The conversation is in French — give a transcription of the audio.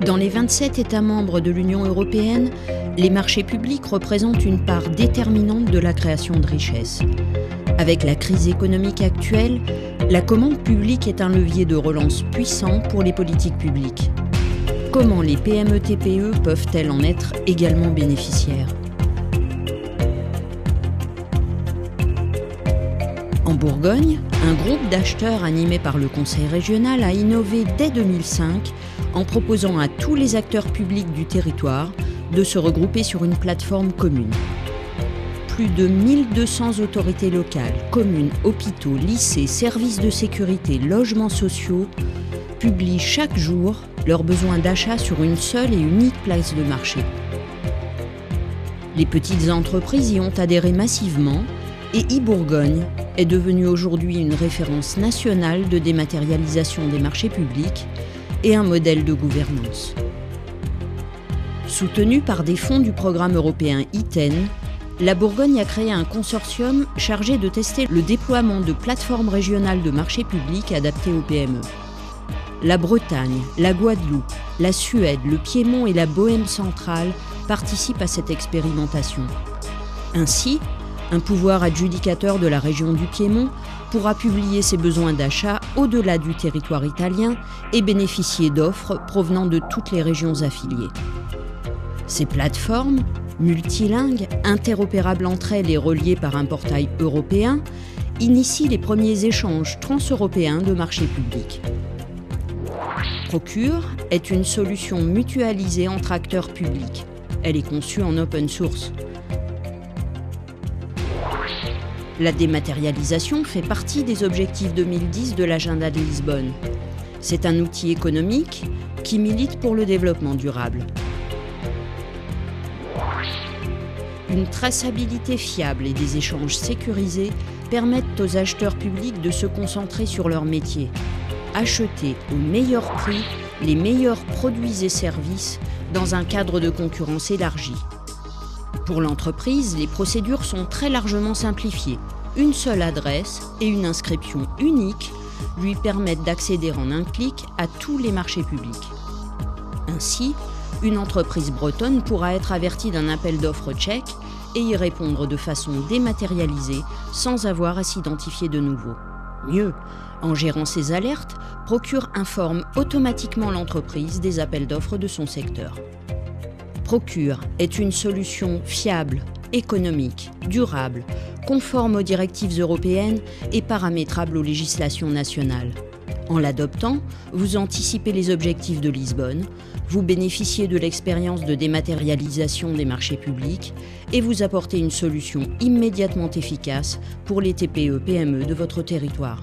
Dans les 27 États membres de l'Union européenne, les marchés publics représentent une part déterminante de la création de richesses. Avec la crise économique actuelle, la commande publique est un levier de relance puissant pour les politiques publiques. Comment les PME-TPE peuvent-elles en être également bénéficiaires ? En Bourgogne, un groupe d'acheteurs animé par le Conseil régional a innové dès 2005 en proposant à tous les acteurs publics du territoire de se regrouper sur une plateforme commune. Plus de 1200 autorités locales, communes, hôpitaux, lycées, services de sécurité, logements sociaux publient chaque jour leurs besoins d'achat sur une seule et unique place de marché. Les petites entreprises y ont adhéré massivement et e-Bourgogne est devenue aujourd'hui une référence nationale de dématérialisation des marchés publics et un modèle de gouvernance. Soutenue par des fonds du programme européen ITEN, la Bourgogne a créé un consortium chargé de tester le déploiement de plateformes régionales de marchés publics adaptées aux PME. La Bretagne, la Guadeloupe, la Suède, le Piémont et la Bohême centrale participent à cette expérimentation. Ainsi, un pouvoir adjudicateur de la région du Piémont pourra publier ses besoins d'achat au-delà du territoire italien et bénéficier d'offres provenant de toutes les régions affiliées. Ces plateformes, multilingues, interopérables entre elles et reliées par un portail européen, initient les premiers échanges transeuropéens de marchés publics. Procure est une solution mutualisée entre acteurs publics. Elle est conçue en open source. La dématérialisation fait partie des objectifs 2010 de l'agenda de Lisbonne. C'est un outil économique qui milite pour le développement durable. Une traçabilité fiable et des échanges sécurisés permettent aux acheteurs publics de se concentrer sur leur métier. Acheter au meilleur prix les meilleurs produits et services dans un cadre de concurrence élargi. Pour l'entreprise, les procédures sont très largement simplifiées. Une seule adresse et une inscription unique lui permettent d'accéder en un clic à tous les marchés publics. Ainsi, une entreprise bretonne pourra être avertie d'un appel d'offres tchèque et y répondre de façon dématérialisée sans avoir à s'identifier de nouveau. Mieux, en gérant ces alertes, Procure informe automatiquement l'entreprise des appels d'offres de son secteur. Procure est une solution fiable, économique, durable, conforme aux directives européennes et paramétrable aux législations nationales. En l'adoptant, vous anticipez les objectifs de Lisbonne, vous bénéficiez de l'expérience de dématérialisation des marchés publics et vous apportez une solution immédiatement efficace pour les TPE-PME de votre territoire.